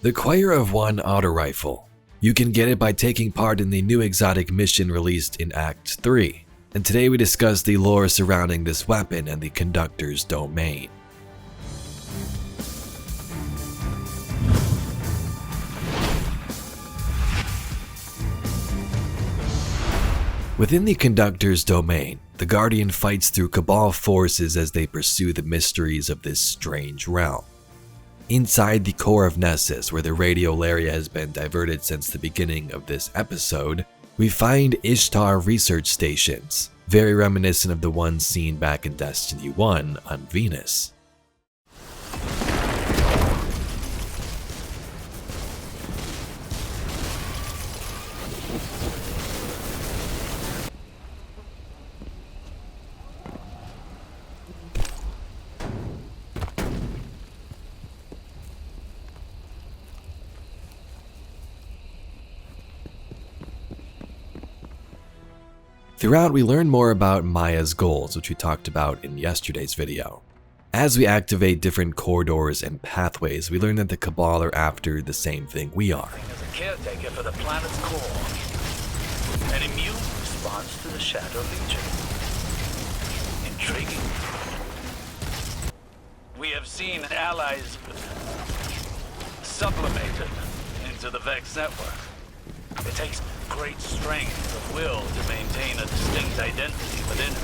The Choir of One autorifle. You can get it by taking part in the new exotic mission released in Act 3, and today we discuss the lore surrounding this weapon and the conductor's domain. Within the conductor's domain, the Guardian fights through Cabal forces as they pursue the mysteries of this strange realm. Inside the core of Nessus, where the radiolaria has been diverted since the beginning of this episode, we find Ishtar research stations, very reminiscent of the ones seen back in Destiny 1 on Venus. Throughout, we learn more about Maya's goals, which we talked about in yesterday's video. As we activate different corridors and pathways, we learn that the Cabal are after the same thing we are. As a caretaker for the planet's core, an immune response to the Shadow Legion. Intriguing. We have seen allies sublimated into the Vex network. It takes great strength of will to maintain a distinct identity within it.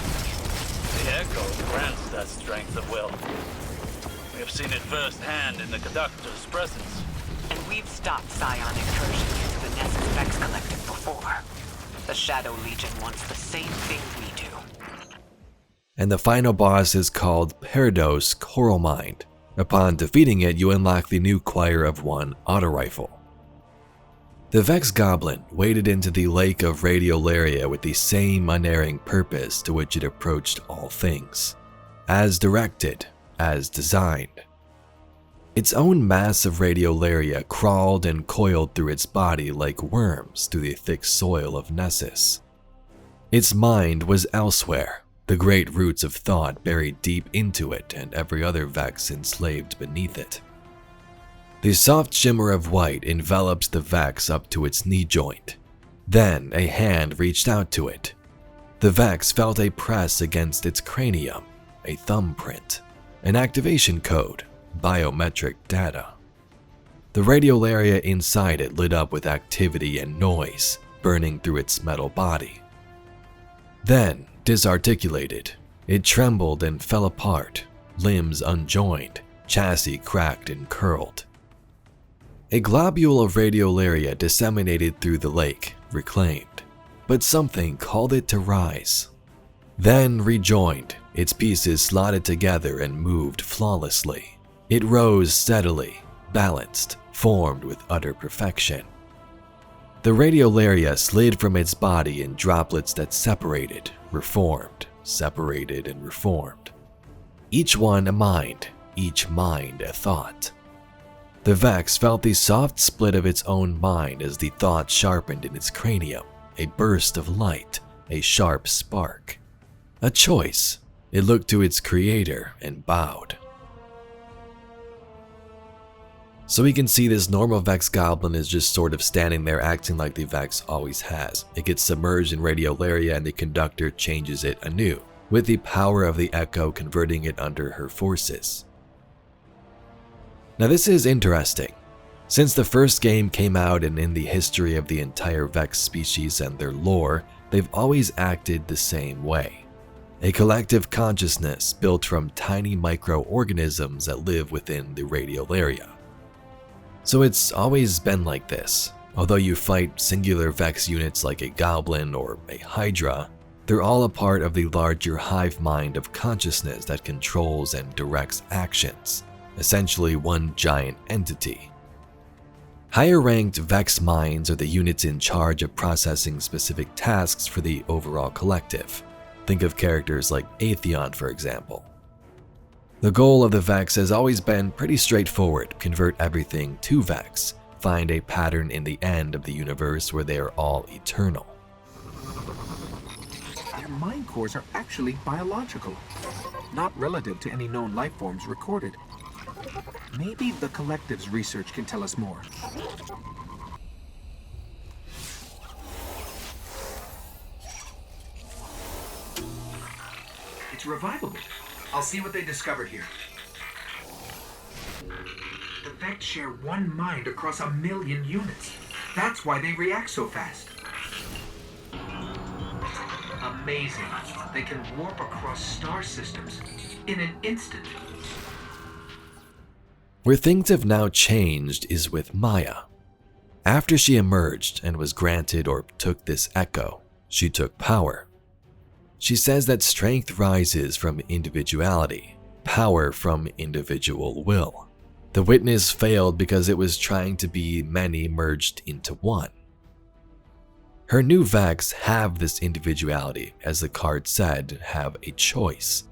The Echo grants that strength of will. We have seen it firsthand in the Conductor's presence. And we've stopped Scion incursions into the Nessus Vex Collective before. The Shadow Legion wants the same thing we do. And the final boss is called Parados Coral Mind. Upon defeating it, you unlock the new Choir of One autorifle. The Vex Goblin waded into the lake of radiolaria with the same unerring purpose to which it approached all things. As directed, as designed. Its own mass of radiolaria crawled and coiled through its body like worms through the thick soil of Nessus. Its mind was elsewhere, the great roots of thought buried deep into it and every other Vex enslaved beneath it. The soft shimmer of white enveloped the Vex up to its knee joint. Then a hand reached out to it. The Vex felt a press against its cranium, a thumbprint, an activation code, biometric data. The radiolaria inside it lit up with activity and noise, burning through its metal body. Then, disarticulated, it trembled and fell apart, limbs unjoined, chassis cracked and curled. A globule of radiolaria disseminated through the lake, reclaimed, but something called it to rise. Then rejoined, its pieces slotted together and moved flawlessly. It rose steadily, balanced, formed with utter perfection. The radiolaria slid from its body in droplets that separated, reformed, separated and reformed. Each one a mind, each mind a thought. The Vex felt the soft split of its own mind as the thought sharpened in its cranium, a burst of light, a sharp spark. A choice. It looked to its creator and bowed. So we can see this normal Vex Goblin is just sort of standing there acting like the Vex always has. It gets submerged in radiolaria and the Conductor changes it anew, with the power of the Echo converting it under her forces. Now this is interesting. Since the first game came out and in the history of the entire Vex species and their lore, they've always acted the same way. A collective consciousness built from tiny microorganisms that live within the radiolaria. So it's always been like this. Although you fight singular Vex units like a Goblin or a Hydra, they're all a part of the larger hive mind of consciousness that controls and directs actions. Essentially one giant entity. Higher-ranked Vex minds are the units in charge of processing specific tasks for the overall collective. Think of characters like Atheon, for example. The goal of the Vex has always been pretty straightforward: convert everything to Vex, find a pattern in the end of the universe where they are all eternal. Their mind cores are actually biological, not relative to any known life forms recorded. Maybe the Collective's research can tell us more. It's revivable. I'll see what they discovered here. The Vex share one mind across 1 million units. That's why they react so fast. Amazing. They can warp across star systems in an instant. Where things have now changed is with Maya. After she emerged and was granted or took this echo, she took power. She says that strength rises from individuality, power from individual will. The witness failed because it was trying to be many merged into one. Her new Vex have this individuality, as the card said, have a choice.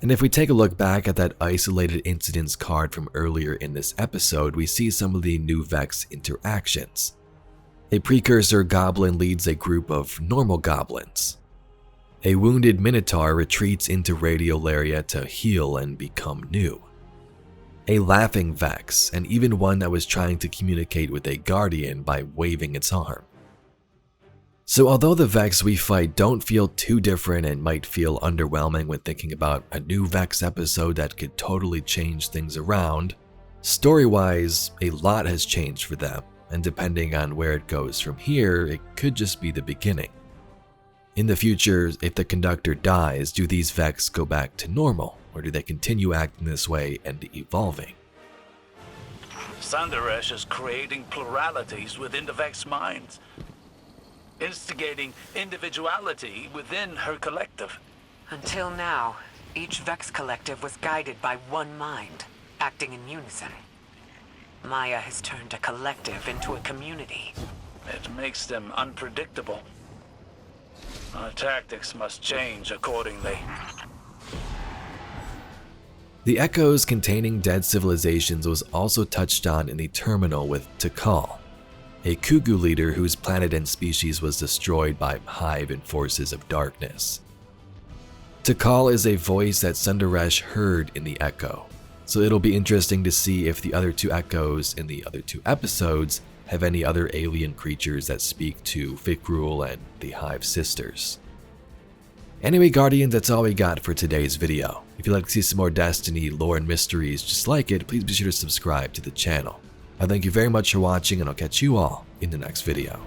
And if we take a look back at that isolated incidents card from earlier in this episode, we see some of the new Vex interactions. A precursor goblin leads a group of normal goblins. A wounded minotaur retreats into Radiolaria to heal and become new. A laughing Vex, and even one that was trying to communicate with a guardian by waving its arm. So although the Vex we fight don't feel too different and might feel underwhelming when thinking about a new Vex episode that could totally change things around, story-wise, a lot has changed for them, and depending on where it goes from here, it could just be the beginning. In the future, if the conductor dies, do these Vex go back to normal, or do they continue acting this way and evolving? Sandaresh is creating pluralities within the Vex minds, instigating individuality within her collective. Until now, each Vex collective was guided by one mind, acting in unison. Maya has turned a collective into a community. It makes them unpredictable. Our tactics must change accordingly. The echoes containing dead civilizations was also touched on in the terminal with Tikal, a Kugu leader whose planet and species was destroyed by Hive and forces of darkness. Tikal is a voice that Sandaresh heard in the echo, so it'll be interesting to see if the other two echoes in the other two episodes have any other alien creatures that speak to Fikrul and the Hive sisters. Anyway, Guardians, that's all we got for today's video. If you'd like to see some more Destiny lore and mysteries just like it, please be sure to subscribe to the channel. I thank you very much for watching, and I'll catch you all in the next video.